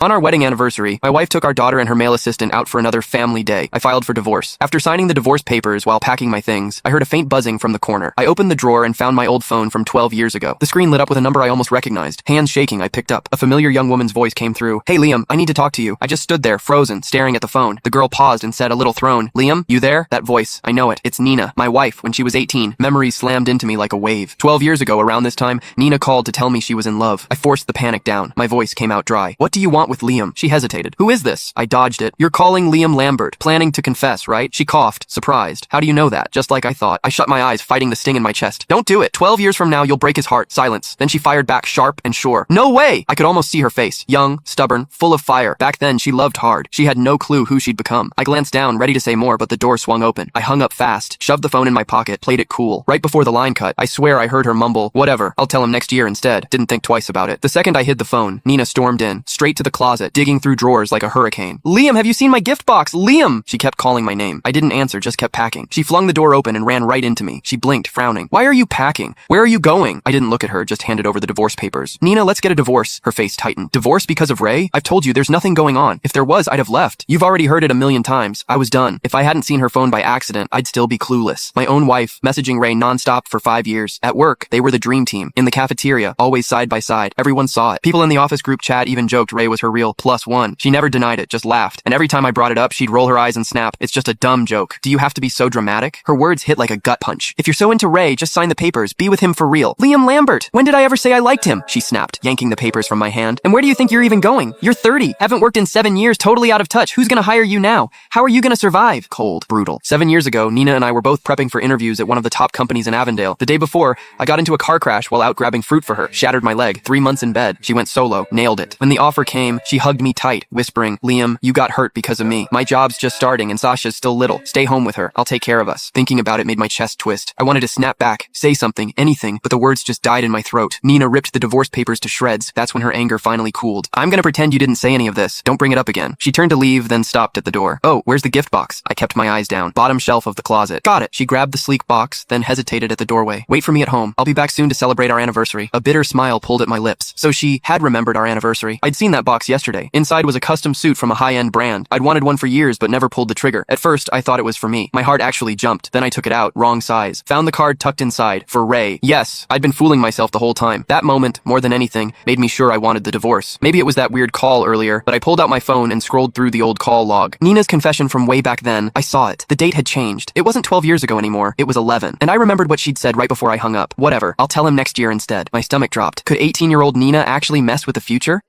On our wedding anniversary, my wife took our daughter and her male assistant out for another family day. I filed for divorce. After signing the divorce papers while packing my things, I heard a faint buzzing from the corner. I opened the drawer and found my old phone from 12 years ago. The screen lit up with a number I almost recognized. Hands shaking, I picked up. A familiar young woman's voice came through. "Hey Liam, I need to talk to you." I just stood there, frozen, staring at the phone. The girl paused and said, a little thrown, "Liam, you there?" That voice, I know it. It's Nina, my wife, when she was 18. Memories slammed into me like a wave. 12 years ago, around this time, Nina called to tell me she was in love. I forced the panic down. My voice came out dry. "What do you want with Liam?" She hesitated. "Who is this?" I dodged it. "You're calling Liam Lambert. Planning to confess, right?" She coughed, surprised. "How do you know that?" Just like I thought. I shut my eyes, fighting the sting in my chest. "Don't do it. 12 years from now, you'll break his heart." Silence. Then she fired back, sharp and sure. "No way!" I could almost see her face. Young, stubborn, full of fire. Back then, she loved hard. She had no clue who she'd become. I glanced down, ready to say more, but the door swung open. I hung up fast, shoved the phone in my pocket, played it cool. Right before the line cut, I swear I heard her mumble, "Whatever, I'll tell him next year instead." Didn't think twice about it. The second I hid the phone, Nina stormed in, straight to the closet, digging through drawers like a hurricane. "Liam, have you seen my gift box? Liam!" She kept calling my name. I didn't answer, just kept packing. She flung the door open and ran right into me. She blinked, frowning. "Why are you packing? Where are you going?" I didn't look at her, just handed over the divorce papers. "Nina, let's get a divorce." Her face tightened. "Divorce because of Ray? I've told you there's nothing going on. If there was, I'd have left. You've already heard it a million times. I was done. If I hadn't seen her phone by accident, I'd still be clueless. My own wife, messaging Ray nonstop for 5 years. At work, they were the dream team. In the cafeteria, always side by side. Everyone saw it. People in the office group chat even joked Ray was her real +1. She never denied it, just laughed. And every time I brought it up, she'd roll her eyes and snap. "It's just a dumb joke. Do you have to be so dramatic?" Her words hit like a gut punch. "If you're so into Ray, just sign the papers. Be with him for real." "Liam Lambert! When did I ever say I liked him?" She snapped, yanking the papers from my hand. "And where do you think you're even going? You're 30. Haven't worked in 7 years, totally out of touch. Who's gonna hire you now? How are you gonna survive?" Cold, brutal. 7 years ago, Nina and I were both prepping for interviews at one of the top companies in Avondale. The day before, I got into a car crash while out grabbing fruit for her. Shattered my leg. 3 months in bed. She went solo. Nailed it. When the offer came, she hugged me tight, whispering, "Liam, you got hurt because of me. My job's just starting and Sasha's still little. Stay home with her. I'll take care of us." Thinking about it made my chest twist. I wanted to snap back, say something, anything, but the words just died in my throat. Nina ripped the divorce papers to shreds. That's when her anger finally cooled. "I'm gonna pretend you didn't say any of this. Don't bring it up again." She turned to leave, then stopped at the door. "Oh, where's the gift box?" I kept my eyes down. "Bottom shelf of the closet." "Got it." She grabbed the sleek box, then hesitated at the doorway. "Wait for me at home. I'll be back soon to celebrate our anniversary." A bitter smile pulled at my lips. So she had remembered our anniversary. I'd seen that box yesterday. Inside was a custom suit from a high-end brand. I'd wanted one for years, but never pulled the trigger. At first, I thought it was for me. My heart actually jumped. Then I took it out. Wrong size. Found the card tucked inside. For Ray. Yes, I'd been fooling myself the whole time. That moment, more than anything, made me sure I wanted the divorce. Maybe it was that weird call earlier, but I pulled out my phone and scrolled through the old call log. Nina's confession from way back then. I saw it. The date had changed. It wasn't 12 years ago anymore. It was 11. And I remembered what she'd said right before I hung up. "Whatever. I'll tell him next year instead." My stomach dropped. Could 18-year-old Nina actually mess with the future?